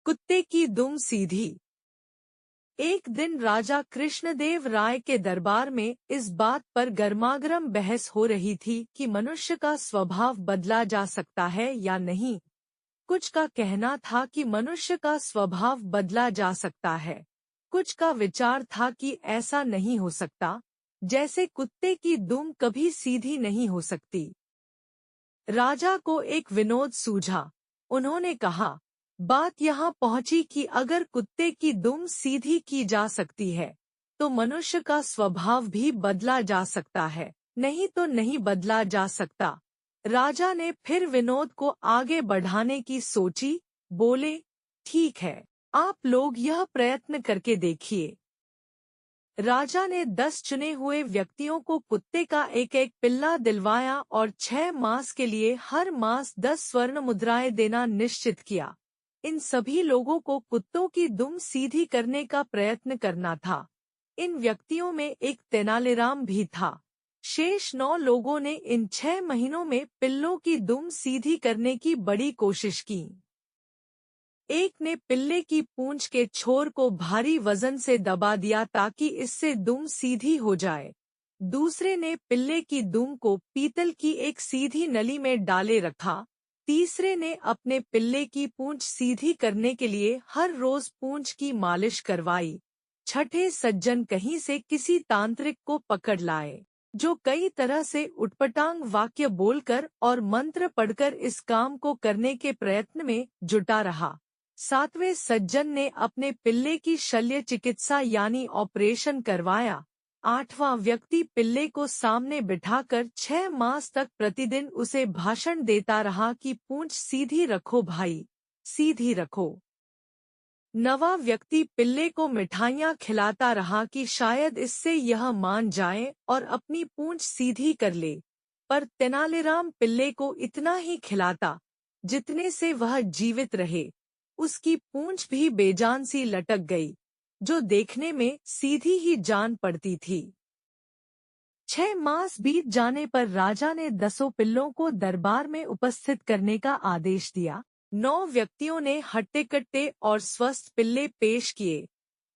कुत्ते की दुम सीधी। एक दिन राजा कृष्णदेव राय के दरबार में इस बात पर गर्मागर्म बहस हो रही थी कि मनुष्य का स्वभाव बदला जा सकता है या नहीं। कुछ का कहना था कि मनुष्य का स्वभाव बदला जा सकता है, कुछ का विचार था कि ऐसा नहीं हो सकता, जैसे कुत्ते की दुम कभी सीधी नहीं हो सकती। राजा को एक विनोद सूझा। उन्होंने कहा, बात यहाँ पहुंची कि अगर कुत्ते की दुम सीधी की जा सकती है, तो मनुष्य का स्वभाव भी बदला जा सकता है, नहीं तो नहीं बदला जा सकता। राजा ने फिर विनोद को आगे बढ़ाने की सोची। बोले, ठीक है, आप लोग यह प्रयत्न करके देखिए। राजा ने 10 चुने हुए व्यक्तियों को कुत्ते का एक एक पिल्ला दिलवाया और 6 मास के लिए हर मास 10 स्वर्ण मुद्राएं देना निश्चित किया। इन सभी लोगों को कुत्तों की दुम सीधी करने का प्रयत्न करना था। इन व्यक्तियों में एक तेनालीराम भी था। शेष 9 लोगों ने इन 6 महीनों में पिल्लों की दुम सीधी करने की बड़ी कोशिश की। एक ने पिल्ले की पूंछ के छोर को भारी वजन से दबा दिया ताकि इससे दुम सीधी हो जाए। दूसरे ने पिल्ले की दुम को पीतल की एक सीधी नली में डाले रखा। तीसरे ने अपने पिल्ले की पूंछ सीधी करने के लिए हर रोज पूंछ की मालिश करवाई। छठे सज्जन कहीं से किसी तांत्रिक को पकड़ लाए, जो कई तरह से उटपटांग वाक्य बोलकर और मंत्र पढ़कर इस काम को करने के प्रयत्न में जुटा रहा। सातवें सज्जन ने अपने पिल्ले की शल्य चिकित्सा यानी ऑपरेशन करवाया। आठवां व्यक्ति पिल्ले को सामने बिठाकर 6 मास तक प्रतिदिन उसे भाषण देता रहा कि पूंछ सीधी रखो भाई, सीधी रखो। नवा व्यक्ति पिल्ले को मिठाइयाँ खिलाता रहा कि शायद इससे यह मान जाए और अपनी पूंछ सीधी कर ले। पर तेनालीराम पिल्ले को इतना ही खिलाता जितने से वह जीवित रहे। उसकी पूंछ भी बेजान सी लटक गई, जो देखने में सीधी ही जान पड़ती थी। 6 मास बीत जाने पर राजा ने 10 पिल्लों को दरबार में उपस्थित करने का आदेश दिया। 9 व्यक्तियों ने हट्टे-कट्टे और स्वस्थ पिल्ले पेश किए।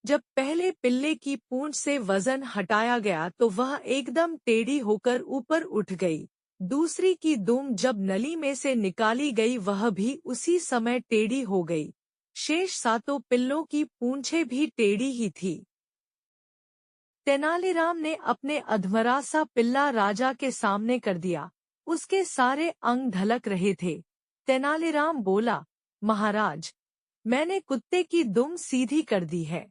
जब पहले पिल्ले की पूंछ से वजन हटाया गया तो वह एकदम टेढ़ी होकर ऊपर उठ गई। दूसरी की दुम जब नली में से निकाली गई वह भी उसी समय टेढ़ी हो गई। शेष 7 पिल्लों की पूंछें भी टेढ़ी ही थी। तेनालीराम ने अपने अधमरा सा पिल्ला राजा के सामने कर दिया। उसके सारे अंग ढलक रहे थे। तेनालीराम बोला, महाराज, मैंने कुत्ते की दुम सीधी कर दी है।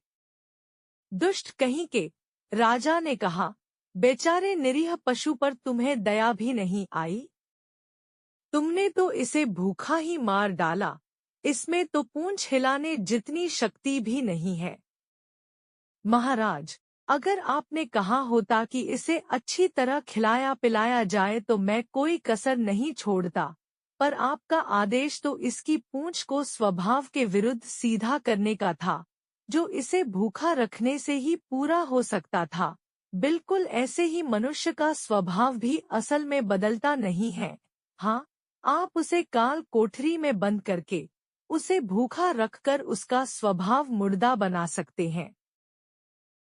दुष्ट कहीं के, राजा ने कहा, बेचारे निरीह पशु पर तुम्हें दया भी नहीं आई? तुमने तो इसे भूखा ही मार डाला। इसमें तो पूंछ हिलाने जितनी शक्ति भी नहीं है। महाराज, अगर आपने कहा होता कि इसे अच्छी तरह खिलाया पिलाया जाए तो मैं कोई कसर नहीं छोड़ता, पर आपका आदेश तो इसकी पूंछ को स्वभाव के विरुद्ध सीधा करने का था, जो इसे भूखा रखने से ही पूरा हो सकता था। बिल्कुल ऐसे ही मनुष्य का स्वभाव भी असल में बदलता नहीं है। हाँ, आप उसे काल कोठरी में बंद करके उसे भूखा रखकर उसका स्वभाव मुर्दा बना सकते हैं।